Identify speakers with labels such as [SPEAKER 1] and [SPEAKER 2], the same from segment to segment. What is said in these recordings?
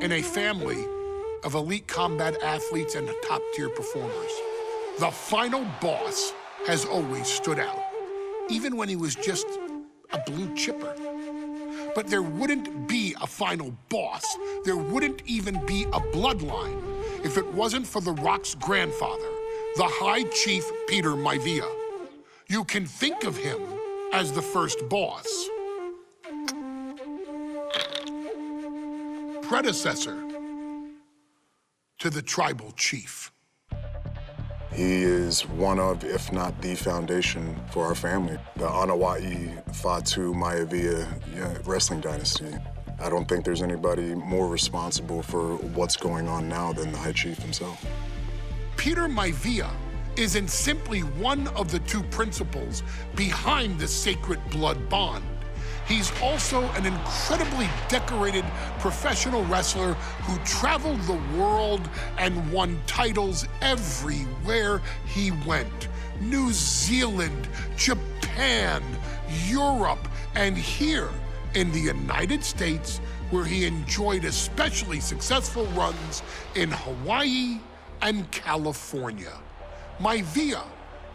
[SPEAKER 1] in a family of elite combat athletes and top-tier performers. The final boss has always stood out, even when he was just a blue chipper. But there wouldn't be a final boss, there wouldn't even be a bloodline if it wasn't for The Rock's grandfather, the High Chief Peter Maivia. You can think of him as the first boss. Predecessor to the tribal chief.
[SPEAKER 2] He is one of, if not the foundation for our family. The Anawa'i Fatu Maivia wrestling dynasty. I don't think there's anybody more responsible for what's going on now than the High Chief himself.
[SPEAKER 1] Peter Maivia isn't simply one of the two principals behind the sacred blood bond. He's also an incredibly decorated professional wrestler who traveled the world and won titles everywhere he went. New Zealand, Japan, Europe, and here in the United States, where he enjoyed especially successful runs in Hawaii and California. Maivia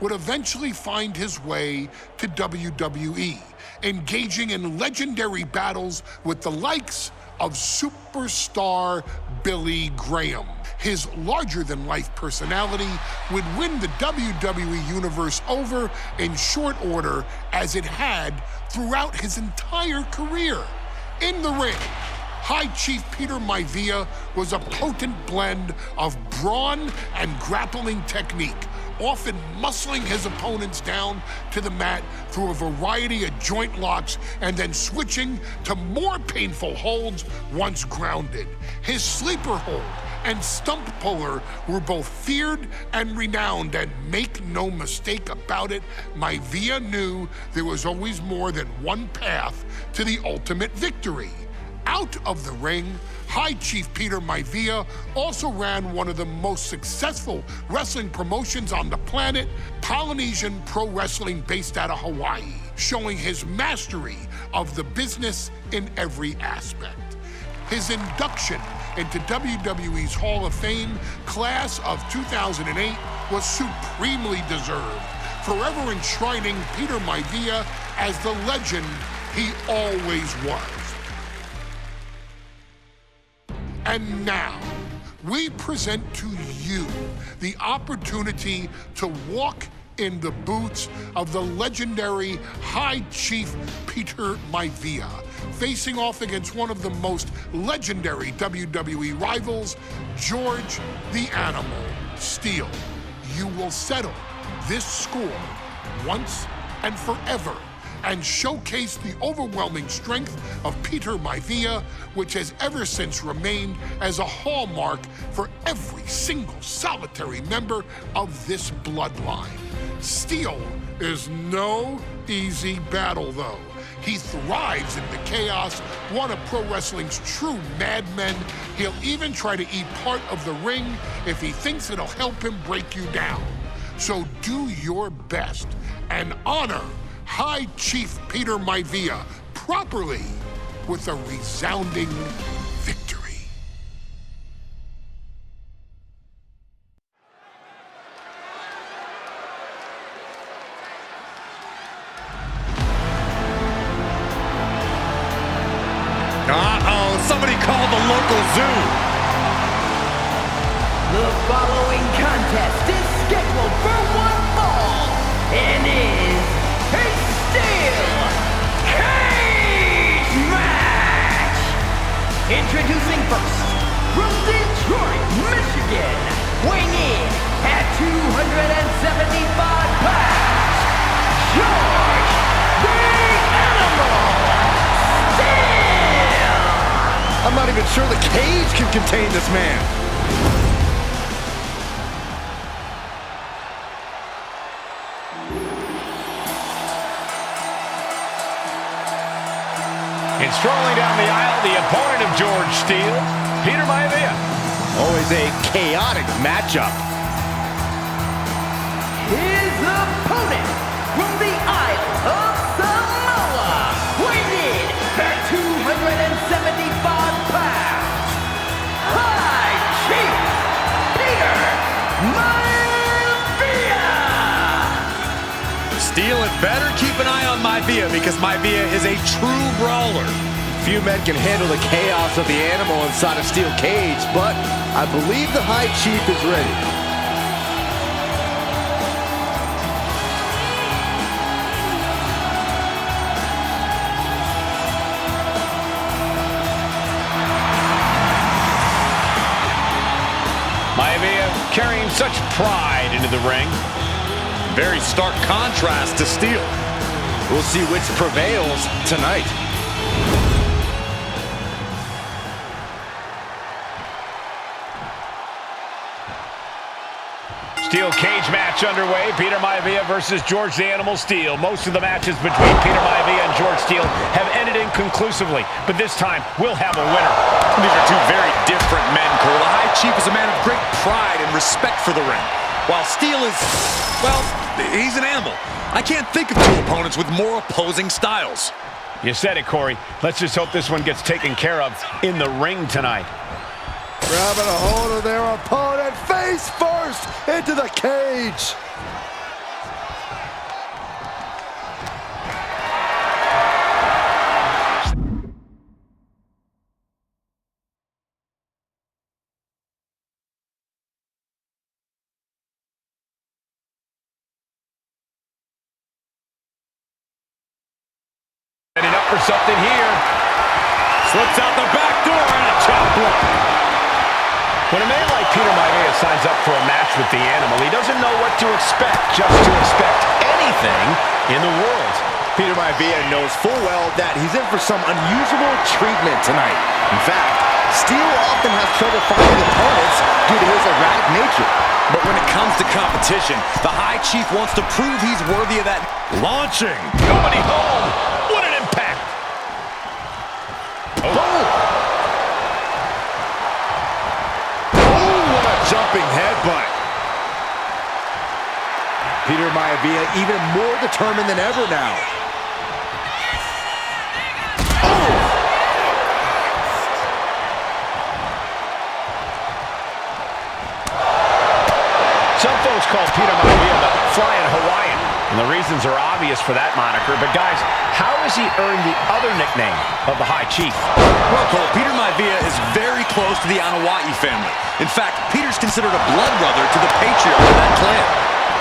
[SPEAKER 1] would eventually find his way to WWE, engaging in legendary battles with the likes of superstar Billy Graham. His larger-than-life personality would win the WWE Universe over in short order, as it had throughout his entire career. In the ring, High Chief Peter Maivia was a potent blend of brawn and grappling technique, often muscling his opponents down to the mat through a variety of joint locks and then switching to more painful holds once grounded. His sleeper hold and stump puller were both feared and renowned, and make no mistake about it, Maivia knew there was always more than one path to the ultimate victory. Out of the ring, High Chief Peter Maivia also ran one of the most successful wrestling promotions on the planet, Polynesian Pro Wrestling, based out of Hawaii, showing his mastery of the business in every aspect. His induction into WWE's Hall of Fame class of 2008 was supremely deserved, forever enshrining Peter Maivia as the legend he always was. And now, we present to you the opportunity to walk in the boots of the legendary High Chief Peter Maivia, facing off against one of the most legendary WWE rivals, George the Animal Steele. You will settle this score once and forever, and showcase the overwhelming strength of Peter Maivia, which has ever since remained as a hallmark for every single solitary member of this bloodline. Steele is no easy battle, though. He thrives in the chaos, one of pro wrestling's true madmen. He'll even try to eat part of the ring if he thinks it'll help him break you down. So do your best and honor High Chief Peter Maivia properly with a resounding victory.
[SPEAKER 3] Uh-oh, somebody call the local zoo.
[SPEAKER 4] The following contest is scheduled for one fall and is a steel cage match! Introducing first, from Detroit, Michigan, weighing in at 275 pounds, George the Animal Steele!
[SPEAKER 3] I'm not even sure the cage can contain this man.
[SPEAKER 5] And strolling down the aisle, the opponent of George Steele, Peter Maivia.
[SPEAKER 3] Always a chaotic matchup.
[SPEAKER 4] His opponent from the Isle of Samoa, weighing in at 275 pounds,
[SPEAKER 3] Better keep an eye on Maivia because Maivia is a true brawler. Few men can handle the chaos of the animal inside a steel cage, but I believe the High Chief is ready.
[SPEAKER 5] Maivia carrying such pride into the ring.
[SPEAKER 3] Very stark contrast to Steel. We'll see which prevails tonight.
[SPEAKER 5] Steel cage match underway. Peter Maivia versus George the Animal Steel. Most of the matches between Peter Maivia and George Steel have ended inconclusively, but this time we'll have a winner.
[SPEAKER 3] These are two very different men, Cole. The High Chief is a man of great pride and respect for the ring, while Steel is, well, he's an animal. I can't think of two opponents with more opposing styles.
[SPEAKER 5] You said it, Corey. Let's just hope this one gets taken care of in the ring tonight.
[SPEAKER 3] Grabbing a hold of their opponent face first into the cage.
[SPEAKER 5] Setting up for something here.
[SPEAKER 3] Slips out the back door and a chop block.
[SPEAKER 5] When a man like Peter Maivia signs up for a match with the Animal, he doesn't know what to expect, just to expect anything in the world.
[SPEAKER 3] Peter Maivia knows full well that he's in for some unusual treatment tonight. In fact, Steel often has trouble finding opponents due to his erratic nature. But when it comes to competition, the High Chief wants to prove he's worthy of that. Launching.
[SPEAKER 5] Nobody home. What an impact.
[SPEAKER 3] Oh. Oh, what a jumping headbutt. Peter Maivia even more determined than ever now.
[SPEAKER 5] Some folks call Peter Maivia the Flying Hawaiian, and the reasons are obvious for that moniker. But guys, how has he earned the other nickname of the High Chief?
[SPEAKER 3] Well, Cole, Peter Maivia is very close to the Anawa'i family. In fact, Peter's considered a blood brother to the patriarch of that clan.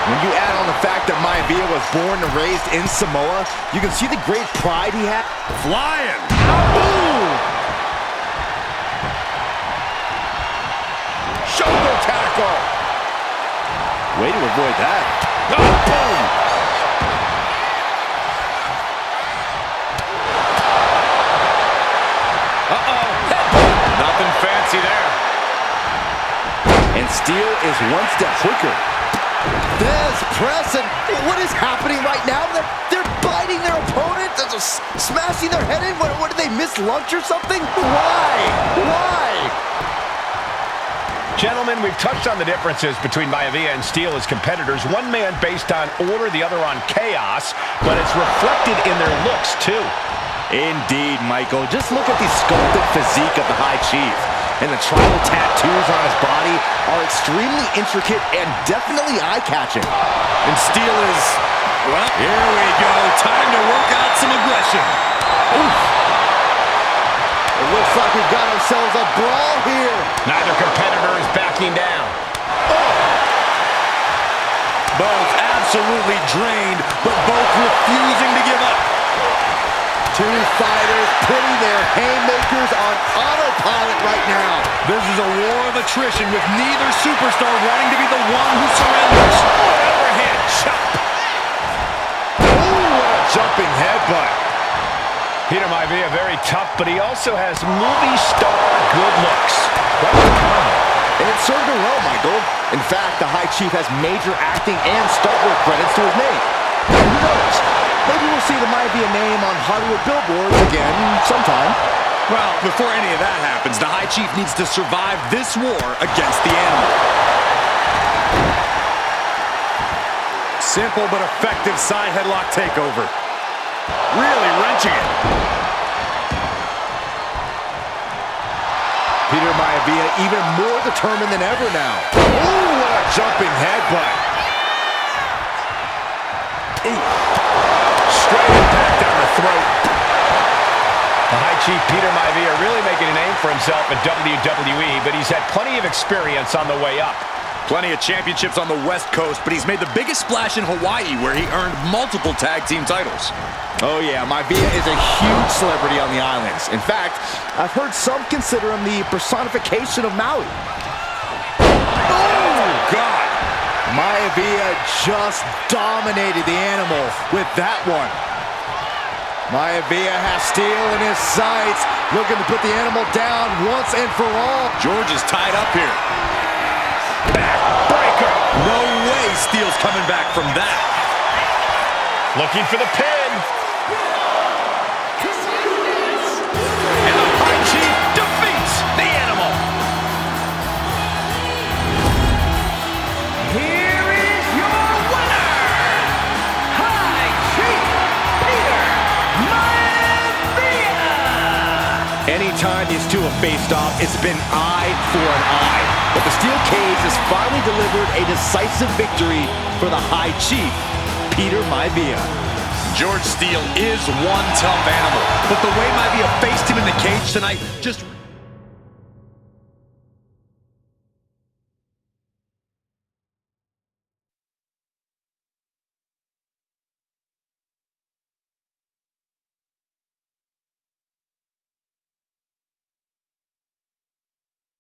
[SPEAKER 3] When you add on the fact that Maivia was born and raised in Samoa, you can see the great pride he had. Flying! Ooh! Shoulder tackle! Way to avoid that. Oh, boom! Uh-oh.
[SPEAKER 5] Nothing fancy there.
[SPEAKER 3] And Steel is one step quicker. This press, and what is happening right now? They're biting their opponent, they're just smashing their head in. What did they miss lunch or something? Why?
[SPEAKER 5] Gentlemen, we've touched on the differences between Maivia and Steel as competitors. One man based on order, the other on chaos, but it's reflected in their looks, too.
[SPEAKER 3] Indeed, Michael. Just look at the sculpted physique of the High Chief. And the tribal tattoos on his body are extremely intricate and definitely eye-catching. And Steel is, well, here we go. Time to work out some aggression. Oof. It looks like we've got ourselves a brawl here.
[SPEAKER 5] Neither competitor is backing down.
[SPEAKER 3] Oh. Both absolutely drained, but both refusing to give up. Two fighters putting their haymakers on autopilot right now. This is a war of attrition with neither superstar wanting to be the one who surrenders.
[SPEAKER 5] Overhead chop.
[SPEAKER 3] Ooh, what a jumping headbutt.
[SPEAKER 5] Peter Maivia very tough, but he also has movie star good looks. What a combo.
[SPEAKER 3] And it served him well, Michael. In fact, the High Chief has major acting and stunt work credits to his name. And who knows? Maybe we'll see the Maivia name on Hollywood billboards again sometime. Well, before any of that happens, the High Chief needs to survive this war against the animal. Simple but effective side headlock takeover. Really wrenching it. Peter Maivia even more determined than ever now. Ooh, what a jumping headbutt.
[SPEAKER 5] High Chief Peter Maivia really making a name for himself in WWE, but he's had plenty of experience on the way up.
[SPEAKER 6] Plenty of championships on the West Coast, but he's made the biggest splash in Hawaii, where he earned multiple tag team titles.
[SPEAKER 3] Oh yeah, Maivia is a huge celebrity on the islands. In fact, I've heard some consider him the personification of Maui. Oh, God! Maivia just dominated the animal with that one. Maivia has Steel in his sights, looking to put the animal down once and for all.
[SPEAKER 6] George is tied up here.
[SPEAKER 5] Backbreaker.
[SPEAKER 6] No way Steel's coming back from that.
[SPEAKER 5] Looking for the pin. And the High Chief defeats the animal.
[SPEAKER 4] Here is your winner, High Chief Peter Maivia.
[SPEAKER 3] Anytime these two have faced off, it's been eye for an eye. But the steel cage has finally delivered a decisive victory for the High Chief, Peter Maivia.
[SPEAKER 6] George Steele is one tough animal, but the way Maivia faced him in the cage tonight just